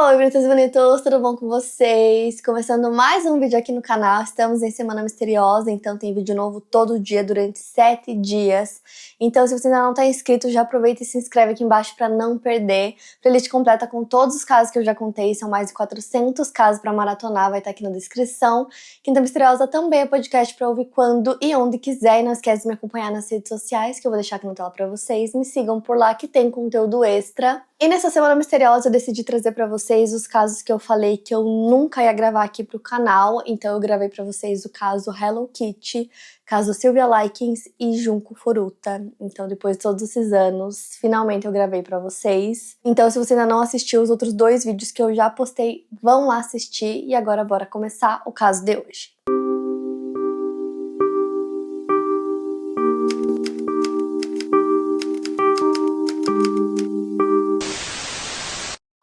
Oi, bonitas e bonitos, tudo bom com vocês? Começando mais um vídeo aqui no canal, estamos em Semana Misteriosa, então tem vídeo novo todo dia durante 7 dias. Então se você ainda não está inscrito, já aproveita e se inscreve aqui embaixo para não perder. Playlist completa com todos os casos que eu já contei, são mais de 400 casos para maratonar, vai estar aqui na descrição. Quinta Misteriosa também é podcast para ouvir quando e onde quiser, e não esquece de me acompanhar nas redes sociais, que eu vou deixar aqui na tela para vocês. Me sigam por lá que tem conteúdo extra. E nessa Semana Misteriosa eu decidi trazer pra vocês os casos que eu falei que eu nunca ia gravar aqui pro canal, então eu gravei pra vocês o caso Hello Kitty, caso Sylvia Likens e Junko Furuta. Então depois de todos esses anos, finalmente eu gravei pra vocês. Então se você ainda não assistiu os outros 2 vídeos que eu já postei, vão lá assistir. E agora bora começar o caso de hoje.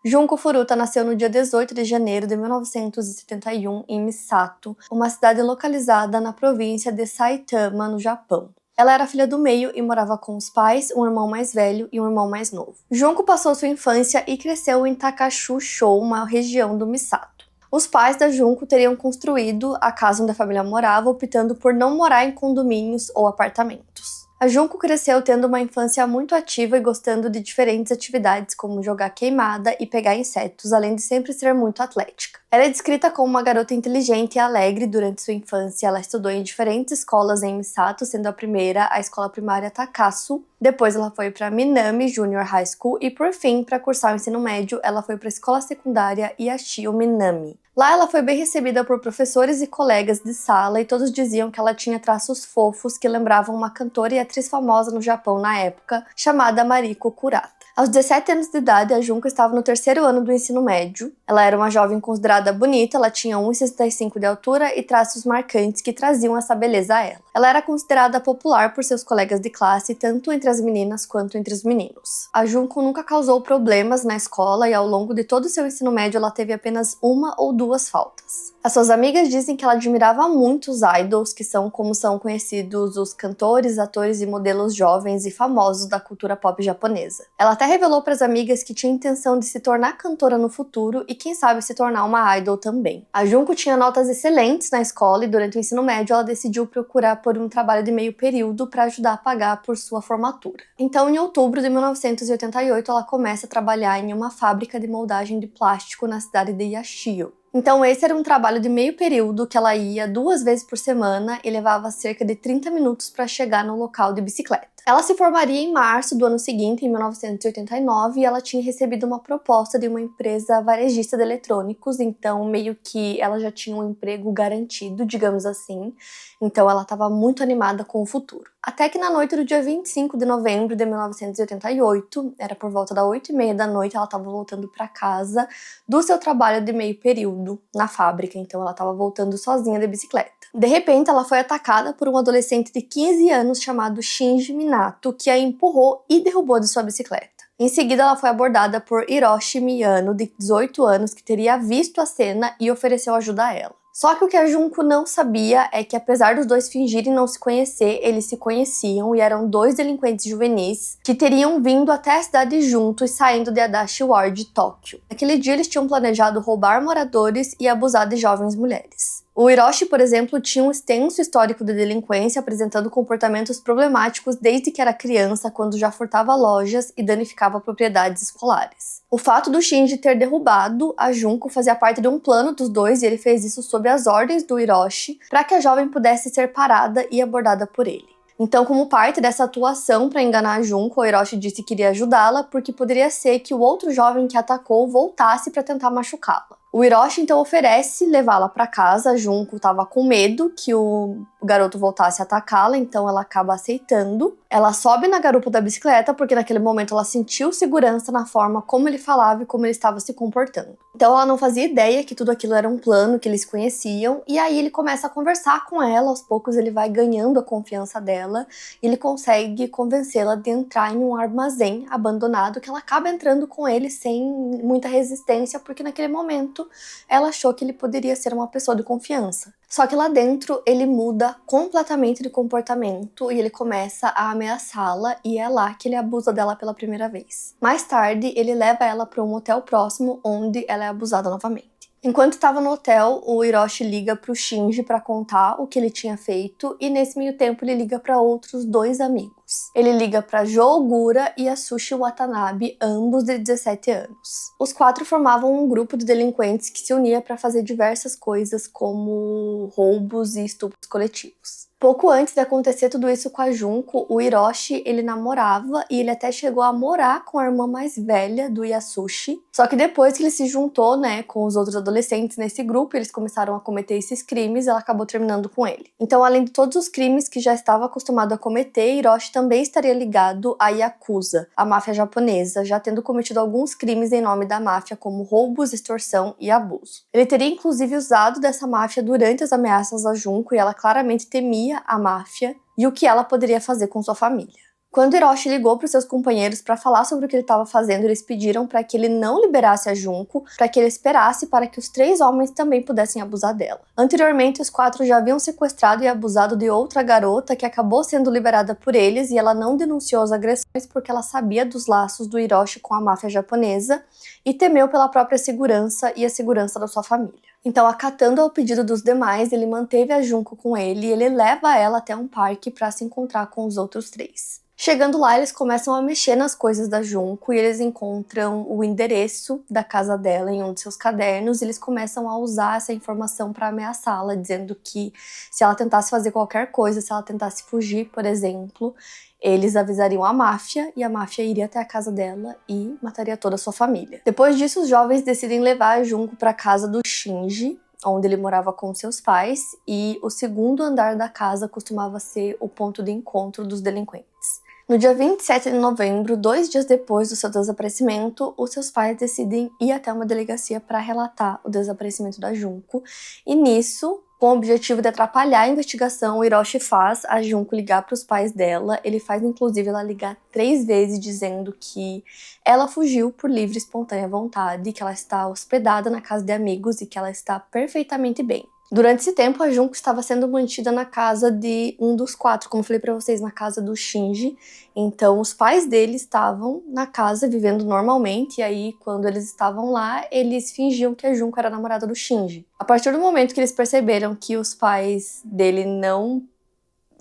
Junko Furuta nasceu no dia 18 de janeiro de 1971 em Misato, uma cidade localizada na província de Saitama, no Japão. Ela era filha do meio e morava com os pais, um irmão mais velho e um irmão mais novo. Junko passou sua infância e cresceu em Takashu-sho, uma região do Misato. Os pais da Junko teriam construído a casa onde a família morava, optando por não morar em condomínios ou apartamentos. A Junko cresceu tendo uma infância muito ativa e gostando de diferentes atividades como jogar queimada e pegar insetos, além de sempre ser muito atlética. Ela é descrita como uma garota inteligente e alegre durante sua infância. Ela estudou em diferentes escolas em Misato, sendo a primeira a escola primária Takasu. Depois ela foi para Minami Junior High School e, por fim, para cursar o ensino médio, ela foi para a escola secundária Yashio Minami. Lá ela foi bem recebida por professores e colegas de sala e todos diziam que ela tinha traços fofos que lembravam uma cantora e atriz famosa no Japão na época, chamada Mariko Kurata. Aos 17 anos de idade, a Junko estava no 3º ano do ensino médio. Ela era uma jovem considerada bonita, ela tinha 1,65 de altura e traços marcantes que traziam essa beleza a ela. Ela era considerada popular por seus colegas de classe, tanto entre as meninas quanto entre os meninos. A Junko nunca causou problemas na escola e ao longo de todo o seu ensino médio ela teve apenas 1 ou 2 faltas. As suas amigas dizem que ela admirava muito os idols, que são como são conhecidos os cantores, atores e modelos jovens e famosos da cultura pop japonesa. Ela até revelou para as amigas que tinha intenção de se tornar cantora no futuro e quem sabe se tornar uma idol também. A Junko tinha notas excelentes na escola e durante o ensino médio ela decidiu procurar por um trabalho de meio período para ajudar a pagar por sua formatura. Então, em outubro de 1988, ela começa a trabalhar em uma fábrica de moldagem de plástico na cidade de Yashio. Então esse era um trabalho de meio período que ela ia 2 vezes por semana e levava cerca de 30 minutos para chegar no local de bicicleta. Ela se formaria em março do ano seguinte, em 1989, e ela tinha recebido uma proposta de uma empresa varejista de eletrônicos, então meio que ela já tinha um emprego garantido, digamos assim. Então ela estava muito animada com o futuro. Até que na noite do dia 25 de novembro de 1988, era por volta das 8h30 da noite, ela estava voltando para casa do seu trabalho de meio período na fábrica, então ela estava voltando sozinha de bicicleta. De repente, ela foi atacada por um adolescente de 15 anos chamado Shinji Minato, que a empurrou e derrubou de sua bicicleta. Em seguida, ela foi abordada por Hiroshi Miyano, de 18 anos, que teria visto a cena e ofereceu ajuda a ela. Só que o que a Junko não sabia é que, apesar dos dois fingirem não se conhecer, eles se conheciam e eram 2 delinquentes juvenis que teriam vindo até a cidade juntos, saindo de Adachi Ward, Tóquio. Naquele dia, eles tinham planejado roubar moradores e abusar de jovens mulheres. O Hiroshi, por exemplo, tinha um extenso histórico de delinquência, apresentando comportamentos problemáticos desde que era criança, quando já furtava lojas e danificava propriedades escolares. O fato do Shinji ter derrubado a Junko fazia parte de um plano dos dois e ele fez isso sob as ordens do Hiroshi para que a jovem pudesse ser parada e abordada por ele. Então, como parte dessa atuação para enganar a Junko, o Hiroshi disse que iria ajudá-la porque poderia ser que o outro jovem que atacou voltasse para tentar machucá-la. O Hiroshi então oferece levá-la para casa. A Junko estava com medo que o garoto voltasse a atacá-la, então ela acaba aceitando. Ela sobe na garupa da bicicleta porque naquele momento ela sentiu segurança na forma como ele falava e como ele estava se comportando. Então ela não fazia ideia que tudo aquilo era um plano, que eles conheciam, e aí ele começa a conversar com ela. Aos poucos ele vai ganhando a confiança dela e ele consegue convencê-la de entrar em um armazém abandonado, que ela acaba entrando com ele sem muita resistência, porque naquele momento isso, ela achou que ele poderia ser uma pessoa de confiança. Só que lá dentro ele muda completamente de comportamento e ele começa a ameaçá-la e é lá que ele abusa dela pela primeira vez. Mais tarde, ele leva ela para um hotel próximo onde ela é abusada novamente. Enquanto estava no hotel, o Hiroshi liga para o Shinji para contar o que ele tinha feito e nesse meio tempo ele liga para outros 2 amigos. Ele liga para Jo Ogura e Atsushi Watanabe, ambos de 17 anos. Os 4 formavam um grupo de delinquentes que se unia para fazer diversas coisas como roubos e estupros coletivos. Pouco antes de acontecer tudo isso com a Junko, o Hiroshi, ele namorava e ele até chegou a morar com a irmã mais velha do Yasushi. Só que depois que ele se juntou, com os outros adolescentes nesse grupo, eles começaram a cometer esses crimes, ela acabou terminando com ele. Então, além de todos os crimes que já estava acostumado a cometer, Hiroshi também estaria ligado à Yakuza, a máfia japonesa, já tendo cometido alguns crimes em nome da máfia, como roubos, extorsão e abuso. Ele teria inclusive usado dessa máfia durante as ameaças a Junko e ela claramente temia a máfia e o que ela poderia fazer com sua família. Quando Hiroshi ligou para os seus companheiros para falar sobre o que ele estava fazendo, eles pediram para que ele não liberasse a Junko, para que ele esperasse para que os 3 homens também pudessem abusar dela. Anteriormente, os 4 já haviam sequestrado e abusado de outra garota que acabou sendo liberada por eles e ela não denunciou as agressões porque ela sabia dos laços do Hiroshi com a máfia japonesa e temeu pela própria segurança e a segurança da sua família. Então, acatando ao pedido dos demais, ele manteve a Junko com ele e ele leva ela até um parque para se encontrar com os outros 3. Chegando lá, eles começam a mexer nas coisas da Junko e eles encontram o endereço da casa dela em um de seus cadernos e eles começam a usar essa informação para ameaçá-la, dizendo que se ela tentasse fazer qualquer coisa, se ela tentasse fugir, por exemplo, eles avisariam a máfia e a máfia iria até a casa dela e mataria toda a sua família. Depois disso, os jovens decidem levar a Junko para a casa do Shinji, onde ele morava com seus pais, e o segundo andar da casa costumava ser o ponto de encontro dos delinquentes. No dia 27 de novembro, 2 dias depois do seu desaparecimento, os seus pais decidem ir até uma delegacia para relatar o desaparecimento da Junko, e nisso, com o objetivo de atrapalhar a investigação, o Hiroshi faz a Junko ligar para os pais dela. Ele faz, inclusive, ela ligar 3 vezes dizendo que ela fugiu por livre e espontânea vontade, que ela está hospedada na casa de amigos e que ela está perfeitamente bem. Durante esse tempo, a Junko estava sendo mantida na casa de um dos 4, como eu falei pra vocês, na casa do Shinji. Então, os pais dele estavam na casa, vivendo normalmente, e aí, quando eles estavam lá, eles fingiam que a Junko era a namorada do Shinji. A partir do momento que eles perceberam que os pais dele não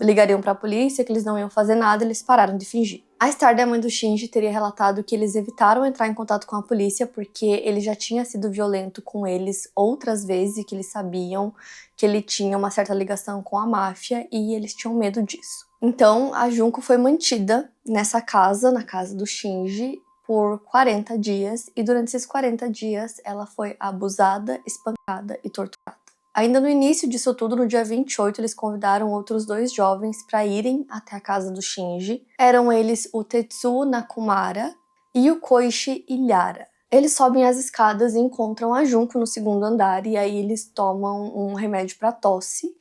ligariam para a polícia, que eles não iam fazer nada, eles pararam de fingir. Mais tarde, a mãe do Shinji teria relatado que eles evitaram entrar em contato com a polícia porque ele já tinha sido violento com eles outras vezes e que eles sabiam que ele tinha uma certa ligação com a máfia e eles tinham medo disso. Então, a Junko foi mantida nessa casa, na casa do Shinji, por 40 dias e durante esses 40 dias ela foi abusada, espancada e torturada. Ainda no início disso tudo, no dia 28, eles convidaram outros 2 jovens para irem até a casa do Shinji. Eram eles o Tetsuo Nakumara e o Koichi Ilhara. Eles sobem as escadas e encontram a Junko no segundo andar, e aí eles tomam um remédio para tosse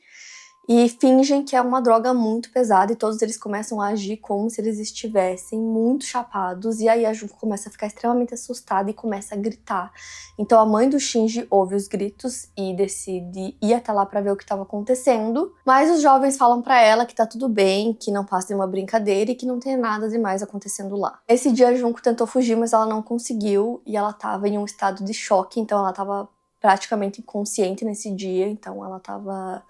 e fingem que é uma droga muito pesada e todos eles começam a agir como se eles estivessem muito chapados, e aí a Junko começa a ficar extremamente assustada e começa a gritar. Então a mãe do Shinji ouve os gritos e decide ir até lá para ver o que estava acontecendo, mas os jovens falam para ela que tá tudo bem, que não passa de uma brincadeira e que não tem nada demais acontecendo lá. Esse dia a Junko tentou fugir, mas ela não conseguiu e ela estava em um estado de choque, então ela estava praticamente inconsciente nesse dia, então ela estava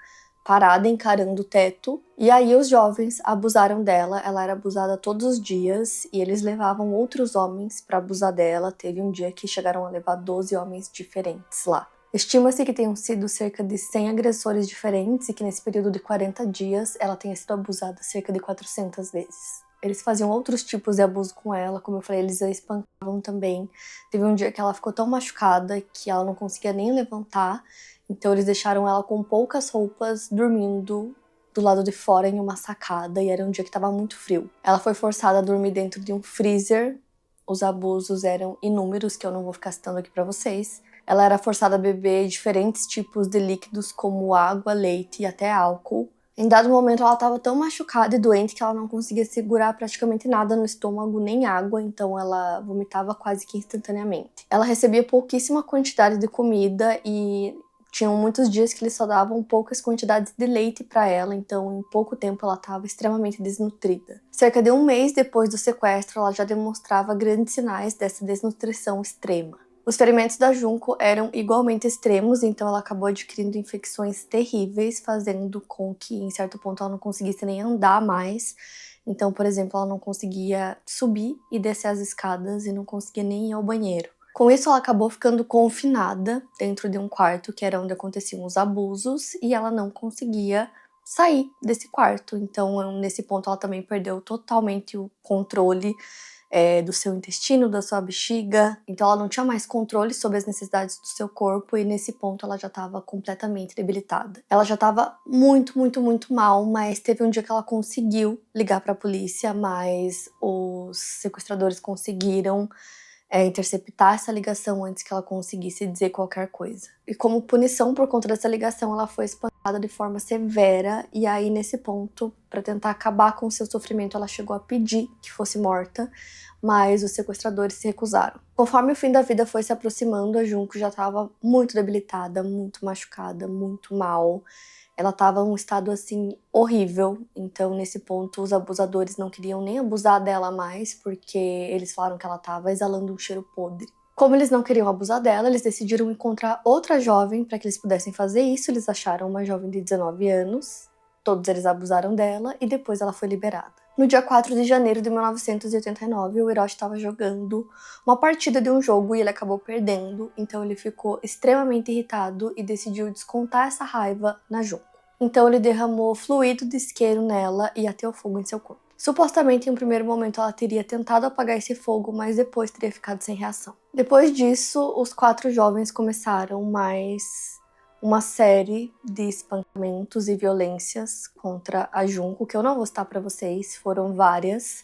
parada encarando o teto, e aí os jovens abusaram dela. Ela era abusada todos os dias e eles levavam outros homens para abusar dela. Teve um dia que chegaram a levar 12 homens diferentes lá. Estima-se que tenham sido cerca de 100 agressores diferentes e que nesse período de 40 dias ela tenha sido abusada cerca de 400 vezes. Eles faziam outros tipos de abuso com ela, como eu falei, eles a espancavam também. Teve um dia que ela ficou tão machucada que ela não conseguia nem levantar, então eles deixaram ela com poucas roupas, dormindo do lado de fora em uma sacada, e era um dia que estava muito frio. Ela foi forçada a dormir dentro de um freezer. Os abusos eram inúmeros, que eu não vou ficar citando aqui pra vocês. Ela era forçada a beber diferentes tipos de líquidos, como água, leite e até álcool. Em dado momento, ela estava tão machucada e doente que ela não conseguia segurar praticamente nada no estômago, nem água, então ela vomitava quase que instantaneamente. Ela recebia pouquíssima quantidade de comida e tinham muitos dias que eles só davam poucas quantidades de leite para ela, então em pouco tempo ela estava extremamente desnutrida. Cerca de um mês depois do sequestro, ela já demonstrava grandes sinais dessa desnutrição extrema. Os ferimentos da Junko eram igualmente extremos, então ela acabou adquirindo infecções terríveis, fazendo com que, em certo ponto, ela não conseguisse nem andar mais. Então, por exemplo, ela não conseguia subir e descer as escadas e não conseguia nem ir ao banheiro. Com isso, ela acabou ficando confinada dentro de um quarto, que era onde aconteciam os abusos, e ela não conseguia sair desse quarto. Então, nesse ponto, ela também perdeu totalmente o controle do seu intestino, da sua bexiga. Então ela não tinha mais controle sobre as necessidades do seu corpo e nesse ponto ela já estava completamente debilitada. Ela já estava muito, muito, muito mal, mas teve um dia que ela conseguiu ligar para a polícia, mas os sequestradores conseguiram interceptar essa ligação antes que ela conseguisse dizer qualquer coisa. E como punição por conta dessa ligação, ela foi espancada de forma severa, e aí nesse ponto, para tentar acabar com o seu sofrimento, ela chegou a pedir que fosse morta, mas os sequestradores se recusaram. Conforme o fim da vida foi se aproximando, a Junko já estava muito debilitada, muito machucada, muito mal. Ela estava em um estado assim horrível, então nesse ponto os abusadores não queriam nem abusar dela mais, porque eles falaram que ela estava exalando um cheiro podre. Como eles não queriam abusar dela, eles decidiram encontrar outra jovem para que eles pudessem fazer isso. Eles acharam uma jovem de 19 anos, todos eles abusaram dela e depois ela foi liberada. No dia 4 de janeiro de 1989, o Hiroshi estava jogando uma partida de um jogo e ele acabou perdendo, então ele ficou extremamente irritado e decidiu descontar essa raiva na Junko. Então ele derramou fluido de isqueiro nela e ateu fogo em seu corpo. Supostamente, em um primeiro momento, ela teria tentado apagar esse fogo, mas depois teria ficado sem reação. Depois disso, os 4 jovens começaram mais uma série de espancamentos e violências contra a Junko, que eu não vou citar para vocês, foram várias,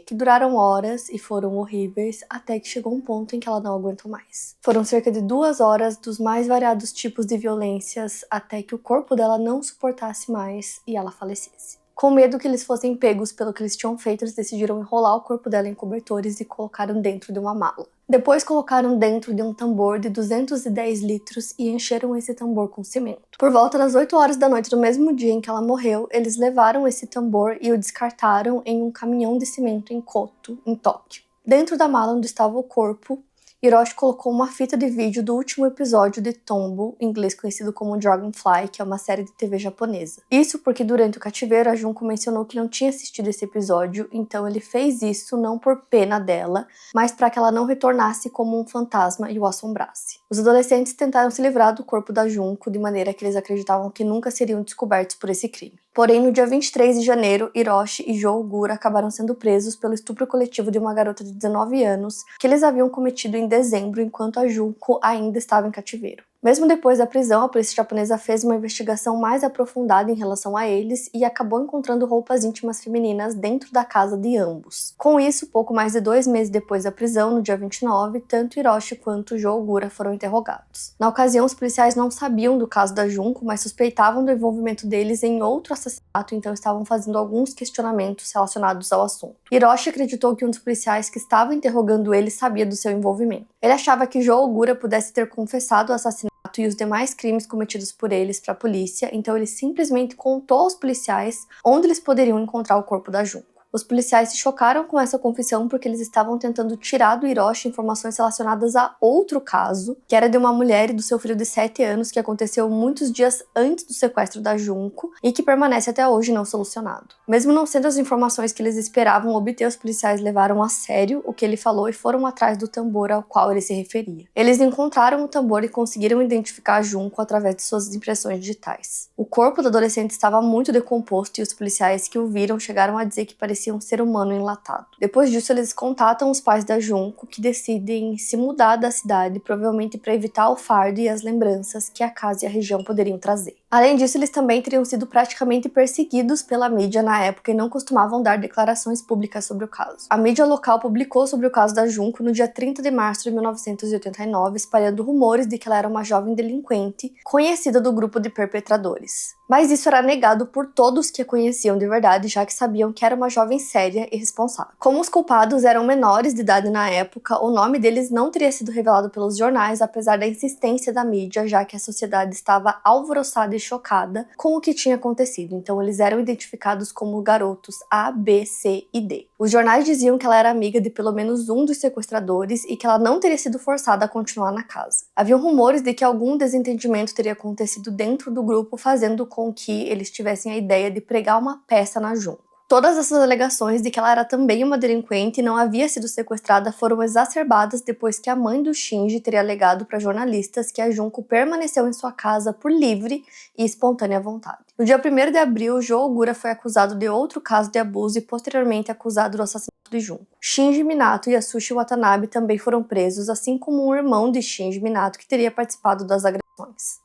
que duraram horas e foram horríveis, até que chegou um ponto em que ela não aguentou mais. Foram cerca de 2 horas dos mais variados tipos de violências, até que o corpo dela não suportasse mais e ela falecesse. Com medo que eles fossem pegos pelo que eles tinham feito, eles decidiram enrolar o corpo dela em cobertores e colocaram dentro de uma mala. Depois colocaram dentro de um tambor de 210 litros e encheram esse tambor com cimento. Por volta das 8 horas da noite do mesmo dia em que ela morreu, eles levaram esse tambor e o descartaram em um caminhão de cimento em Koto, em Tóquio. Dentro da mala onde estava o corpo, Hiroshi colocou uma fita de vídeo do último episódio de Tombo, em inglês conhecido como Dragonfly, que é uma série de TV japonesa. Isso porque durante o cativeiro a Junko mencionou que não tinha assistido esse episódio, então ele fez isso não por pena dela, mas para que ela não retornasse como um fantasma e o assombrasse. Os adolescentes tentaram se livrar do corpo da Junko de maneira que eles acreditavam que nunca seriam descobertos por esse crime. Porém, no dia 23 de janeiro, Hiroshi e Joe Ogura acabaram sendo presos pelo estupro coletivo de uma garota de 19 anos que eles haviam cometido em dezembro, enquanto a Junko ainda estava em cativeiro. Mesmo depois da prisão, a polícia japonesa fez uma investigação mais aprofundada em relação a eles e acabou encontrando roupas íntimas femininas dentro da casa de ambos. Com isso, pouco mais de 2 meses depois da prisão, no dia 29, tanto Hiroshi quanto Joe Ogura foram interrogados. Na ocasião, os policiais não sabiam do caso da Junko, mas suspeitavam do envolvimento deles em outro assassinato, então estavam fazendo alguns questionamentos relacionados ao assunto. Hiroshi acreditou que um dos policiais que estava interrogando ele sabia do seu envolvimento. Ele achava que Joe Ogura pudesse ter confessado o assassinato e os demais crimes cometidos por eles para a polícia, então ele simplesmente contou aos policiais onde eles poderiam encontrar o corpo da Junko. Os policiais se chocaram com essa confissão porque eles estavam tentando tirar do Hiroshi informações relacionadas a outro caso, que era de uma mulher e do seu filho de 7 anos, que aconteceu muitos dias antes do sequestro da Junko e que permanece até hoje não solucionado. Mesmo não sendo as informações que eles esperavam obter, os policiais levaram a sério o que ele falou e foram atrás do tambor ao qual ele se referia. Eles encontraram o tambor e conseguiram identificar a Junko através de suas impressões digitais. O corpo do adolescente estava muito decomposto e os policiais que o viram chegaram a dizer que parecia um ser humano enlatado. Depois disso, eles contatam os pais da Junko, que decidem se mudar da cidade, provavelmente para evitar o fardo e as lembranças que a casa e a região poderiam trazer. Além disso, eles também teriam sido praticamente perseguidos pela mídia na época e não costumavam dar declarações públicas sobre o caso. A mídia local publicou sobre o caso da Junko no dia 30 de março de 1989, espalhando rumores de que ela era uma jovem delinquente conhecida do grupo de perpetradores. Mas isso era negado por todos que a conheciam de verdade, já que sabiam que era uma jovem séria e responsável. Como os culpados eram menores de idade na época, o nome deles não teria sido revelado pelos jornais, apesar da insistência da mídia, já que a sociedade estava alvoroçada e chocada com o que tinha acontecido. Então eles eram identificados como garotos A, B, C e D. Os jornais diziam que ela era amiga de pelo menos um dos sequestradores e que ela não teria sido forçada a continuar na casa. Haviam rumores de que algum desentendimento teria acontecido dentro do grupo, fazendo com que eles tivessem a ideia de pregar uma peça na Junko. Todas essas alegações de que ela era também uma delinquente e não havia sido sequestrada foram exacerbadas depois que a mãe do Shinji teria alegado para jornalistas que a Junko permaneceu em sua casa por livre e espontânea vontade. No dia 1º de abril, Jo Ogura foi acusado de outro caso de abuso e posteriormente acusado do assassinato de Junko. Shinji Minato e Yasushi Watanabe também foram presos, assim como um irmão de Shinji Minato que teria participado das agressões.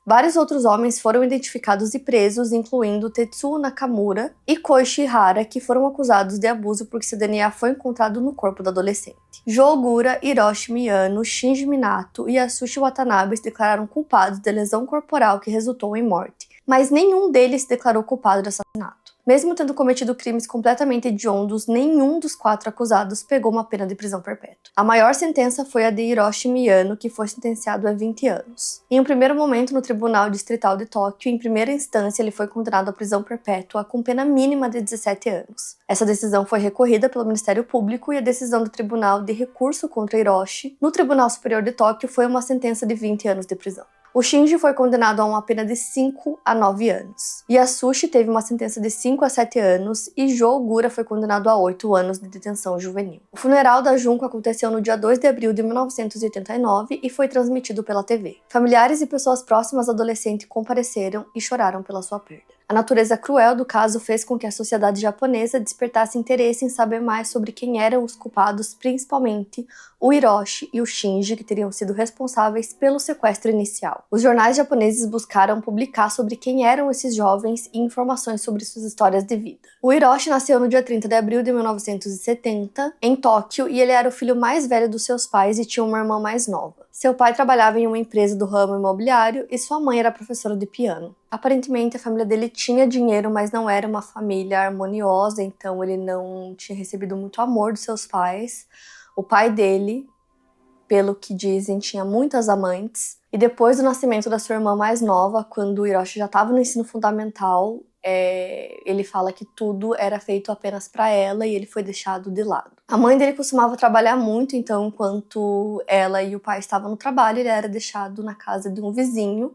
Vários outros homens foram identificados e presos, incluindo Tetsuo Nakamura e Koichi Hara, que foram acusados de abuso porque seu DNA foi encontrado no corpo do adolescente. Jo Ogura, Hiroshi Miyano, Shinji Minato e Yasushi Watanabe se declararam culpados de lesão corporal que resultou em morte, mas nenhum deles se declarou culpado de assassinato. Mesmo tendo cometido crimes completamente hediondos, nenhum dos 4 acusados pegou uma pena de prisão perpétua. A maior sentença foi a de Hiroshi Miyano, que foi sentenciado a 20 anos. Em um primeiro momento, no Tribunal Distrital de Tóquio, em primeira instância, ele foi condenado à prisão perpétua com pena mínima de 17 anos. Essa decisão foi recorrida pelo Ministério Público e a decisão do Tribunal de Recurso contra Hiroshi no Tribunal Superior de Tóquio foi uma sentença de 20 anos de prisão. O Shinji foi condenado a uma pena de 5 a 9 anos. Yasushi teve uma sentença de 5 a 7 anos e Jo Ogura foi condenado a 8 anos de detenção juvenil. O funeral da Junko aconteceu no dia 2 de abril de 1989 e foi transmitido pela TV. Familiares e pessoas próximas ao adolescente compareceram e choraram pela sua perda. A natureza cruel do caso fez com que a sociedade japonesa despertasse interesse em saber mais sobre quem eram os culpados, principalmente o Hiroshi e o Shinji, que teriam sido responsáveis pelo sequestro inicial. Os jornais japoneses buscaram publicar sobre quem eram esses jovens e informações sobre suas histórias de vida. O Hiroshi nasceu no dia 30 de abril de 1970, em Tóquio, e ele era o filho mais velho dos seus pais e tinha uma irmã mais nova. Seu pai trabalhava em uma empresa do ramo imobiliário e sua mãe era professora de piano. Aparentemente, a família dele tinha dinheiro, mas não era uma família harmoniosa, então ele não tinha recebido muito amor dos seus pais. O pai dele, pelo que dizem, tinha muitas amantes. E depois do nascimento da sua irmã mais nova, quando o Hiroshi já estava no ensino fundamental, ele fala que tudo era feito apenas para ela e ele foi deixado de lado. A mãe dele costumava trabalhar muito, então enquanto ela e o pai estavam no trabalho, ele era deixado na casa de um vizinho.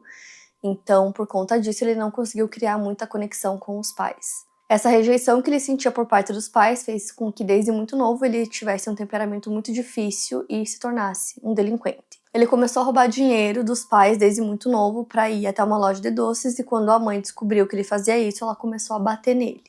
Então, por conta disso, ele não conseguiu criar muita conexão com os pais. Essa rejeição que ele sentia por parte dos pais fez com que, desde muito novo, ele tivesse um temperamento muito difícil e se tornasse um delinquente. Ele começou a roubar dinheiro dos pais desde muito novo para ir até uma loja de doces e quando a mãe descobriu que ele fazia isso, ela começou a bater nele.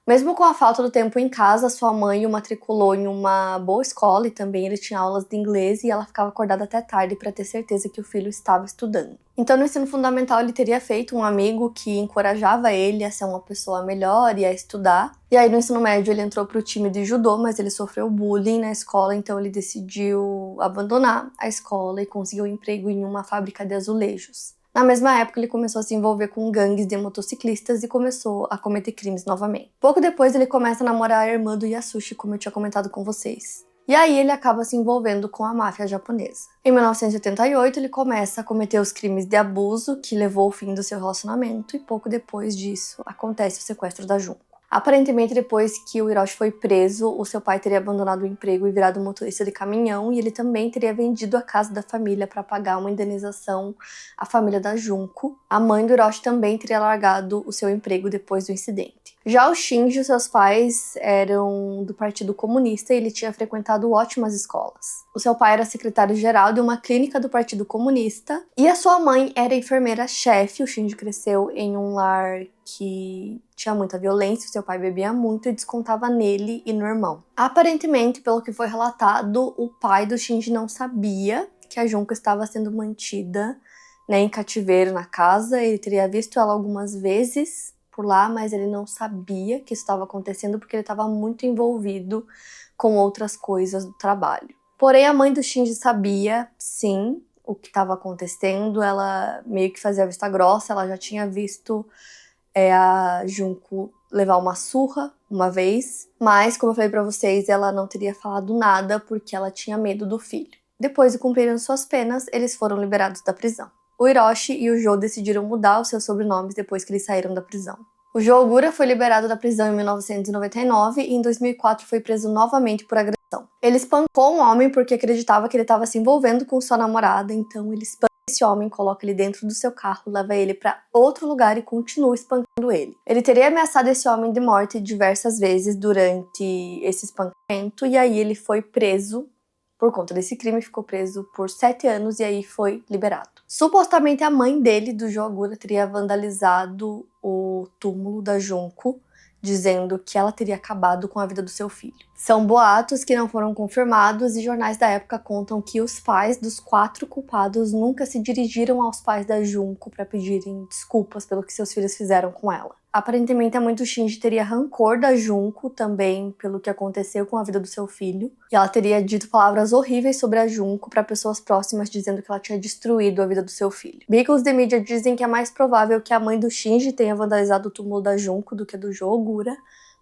Mesmo com a falta do tempo em casa, sua mãe o matriculou em uma boa escola e também ele tinha aulas de inglês e ela ficava acordada até tarde para ter certeza que o filho estava estudando. Então, no ensino fundamental, ele teria feito um amigo que encorajava ele a ser uma pessoa melhor e a estudar. E aí, no ensino médio, ele entrou para o time de judô, mas ele sofreu bullying na escola, então ele decidiu abandonar a escola e conseguiu um emprego em uma fábrica de azulejos. Na mesma época, ele começou a se envolver com gangues de motociclistas e começou a cometer crimes novamente. Pouco depois, ele começa a namorar a irmã do Yasushi, como eu tinha comentado com vocês. E aí, ele acaba se envolvendo com a máfia japonesa. Em 1988, ele começa a cometer os crimes de abuso, que levou ao fim do seu relacionamento, e pouco depois disso, acontece o sequestro da Junko. Aparentemente, depois que o Hiroshi foi preso, o seu pai teria abandonado o emprego e virado motorista de caminhão, e ele também teria vendido a casa da família para pagar uma indenização à família da Junko. A mãe do Hiroshi também teria largado o seu emprego depois do incidente. Já o Shinji, seus pais eram do Partido Comunista e ele tinha frequentado ótimas escolas. O seu pai era secretário-geral de uma clínica do Partido Comunista e a sua mãe era enfermeira-chefe. O Shinji cresceu em um lar que tinha muita violência, seu pai bebia muito e descontava nele e no irmão. Aparentemente, pelo que foi relatado, o pai do Shinji não sabia que a Junko estava sendo mantida né, em cativeiro na casa. Ele teria visto ela algumas vezes por lá, mas ele não sabia que isso estava acontecendo porque ele estava muito envolvido com outras coisas do trabalho. Porém, a mãe do Shinji sabia, sim, o que estava acontecendo. Ela meio que fazia vista grossa, ela já tinha visto a Junko levar uma surra uma vez, mas, como eu falei pra vocês, ela não teria falado nada porque ela tinha medo do filho. Depois de cumprirem suas penas, eles foram liberados da prisão. O Hiroshi e o Jo decidiram mudar os seus sobrenomes depois que eles saíram da prisão. O Jo Ogura foi liberado da prisão em 1999 e em 2004 foi preso novamente por agressão. Ele espancou um homem porque acreditava que ele estava se envolvendo com sua namorada, então ele espanca esse homem, coloca ele dentro do seu carro, leva ele para outro lugar e continua espancando ele. Ele teria ameaçado esse homem de morte diversas vezes durante esse espancamento e aí ele foi preso por conta desse crime, ficou preso por 7 anos e aí foi liberado. Supostamente a mãe dele, do Jo Ogura, teria vandalizado o túmulo da Junko, dizendo que ela teria acabado com a vida do seu filho. São boatos que não foram confirmados e jornais da época contam que os pais dos 4 culpados nunca se dirigiram aos pais da Junko para pedirem desculpas pelo que seus filhos fizeram com ela. Aparentemente, a mãe do Shinji teria rancor da Junko também pelo que aconteceu com a vida do seu filho. E ela teria dito palavras horríveis sobre a Junko para pessoas próximas, dizendo que ela tinha destruído a vida do seu filho. Veículos de mídia dizem que é mais provável que a mãe do Shinji tenha vandalizado o túmulo da Junko do que do Jo Ogura,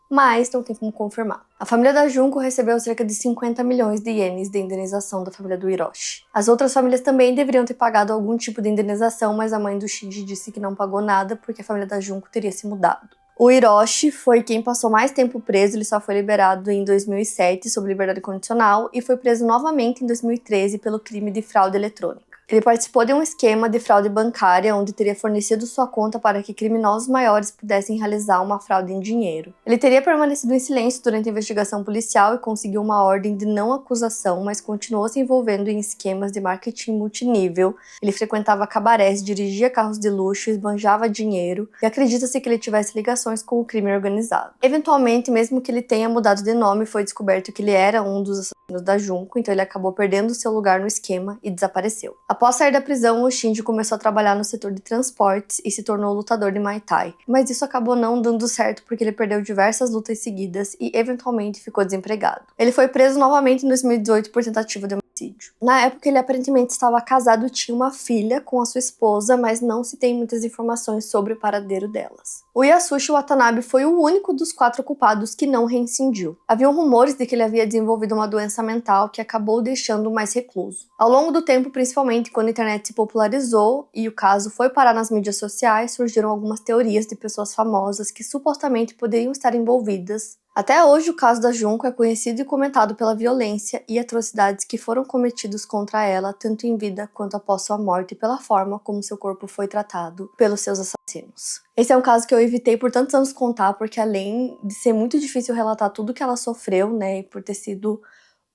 mas não tem como confirmar. A família da Junko recebeu cerca de 50 milhões de ienes de indenização da família do Hiroshi. As outras famílias também deveriam ter pagado algum tipo de indenização, mas a mãe do Shinji disse que não pagou nada porque a família da Junko teria se mudado. O Hiroshi foi quem passou mais tempo preso, ele só foi liberado em 2007 sob liberdade condicional e foi preso novamente em 2013 pelo crime de fraude eletrônica. Ele participou de um esquema de fraude bancária onde teria fornecido sua conta para que criminosos maiores pudessem realizar uma fraude em dinheiro. Ele teria permanecido em silêncio durante a investigação policial e conseguiu uma ordem de não acusação, mas continuou se envolvendo em esquemas de marketing multinível. Ele frequentava cabarés, dirigia carros de luxo, esbanjava dinheiro e acredita-se que ele tivesse ligações com o crime organizado. Eventualmente, mesmo que ele tenha mudado de nome, foi descoberto que ele era um dos assassinos da Junko, então ele acabou perdendo seu lugar no esquema e desapareceu. Após sair da prisão, o Shinji começou a trabalhar no setor de transportes e se tornou lutador de Muay Thai. Mas isso acabou não dando certo porque ele perdeu diversas lutas seguidas e eventualmente ficou desempregado. Ele foi preso novamente em 2018 por tentativa de homicídio. Na época, ele aparentemente estava casado e tinha uma filha com a sua esposa, mas não se tem muitas informações sobre o paradeiro delas. O Yasushi Watanabe foi o único dos 4 culpados que não reincindiu. Haviam rumores de que ele havia desenvolvido uma doença mental que acabou deixando-o mais recluso. Ao longo do tempo, principalmente quando a internet se popularizou e o caso foi parar nas mídias sociais, surgiram algumas teorias de pessoas famosas que supostamente poderiam estar envolvidas. Até hoje, o caso da Junko é conhecido e comentado pela violência e atrocidades que foram cometidos contra ela, tanto em vida quanto após sua morte, e pela forma como seu corpo foi tratado pelos seus assassinos. Esse é um caso que eu evitei por tantos anos contar, porque além de ser muito difícil relatar tudo que ela sofreu, né, e por ter sido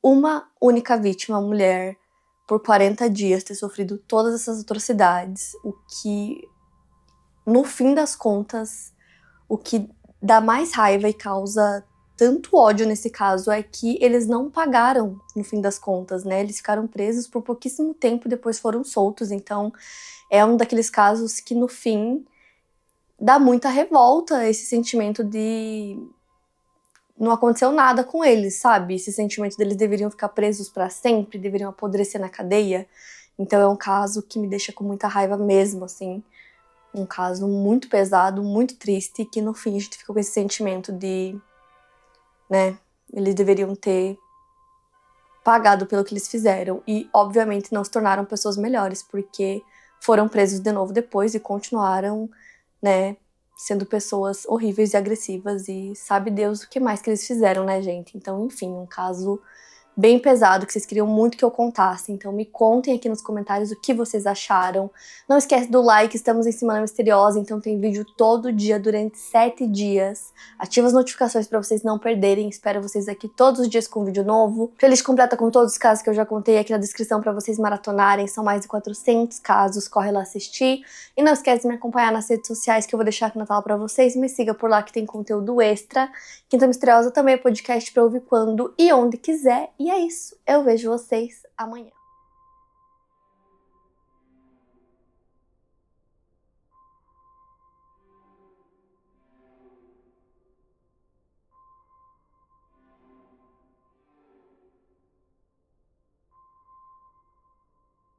uma única vítima, mulher, por 40 dias, ter sofrido todas essas atrocidades, o que, no fim das contas, o que dá mais raiva e causa tanto ódio nesse caso é que eles não pagaram, no fim das contas, né? Eles ficaram presos por pouquíssimo tempo e depois foram soltos. Então, é um daqueles casos que, no fim, dá muita revolta, esse sentimento de não aconteceu nada com eles, sabe? Esse sentimento deles deveriam ficar presos para sempre, deveriam apodrecer na cadeia. Então, é um caso que me deixa com muita raiva mesmo, assim. Um caso muito pesado, muito triste, que no fim a gente fica com esse sentimento de, né, eles deveriam ter pagado pelo que eles fizeram e, obviamente, não se tornaram pessoas melhores, porque foram presos de novo depois e continuaram, né, sendo pessoas horríveis e agressivas e sabe Deus o que mais que eles fizeram, né, gente? Então, enfim, um caso bem pesado, que vocês queriam muito que eu contasse. Então me contem aqui nos comentários o que vocês acharam. Não esquece do like, estamos em Semana Misteriosa, então tem vídeo todo dia durante 7 dias. Ativa as notificações para vocês não perderem. Espero vocês aqui todos os dias com um vídeo novo. Playlist completa com todos os casos que eu já contei aqui na descrição para vocês maratonarem. São mais de 400 casos, corre lá assistir. E não esquece de me acompanhar nas redes sociais que eu vou deixar aqui na tela para vocês. Me siga por lá que tem conteúdo extra. Quinta Misteriosa também é podcast para ouvir quando e onde quiser. E é isso. Eu vejo vocês amanhã.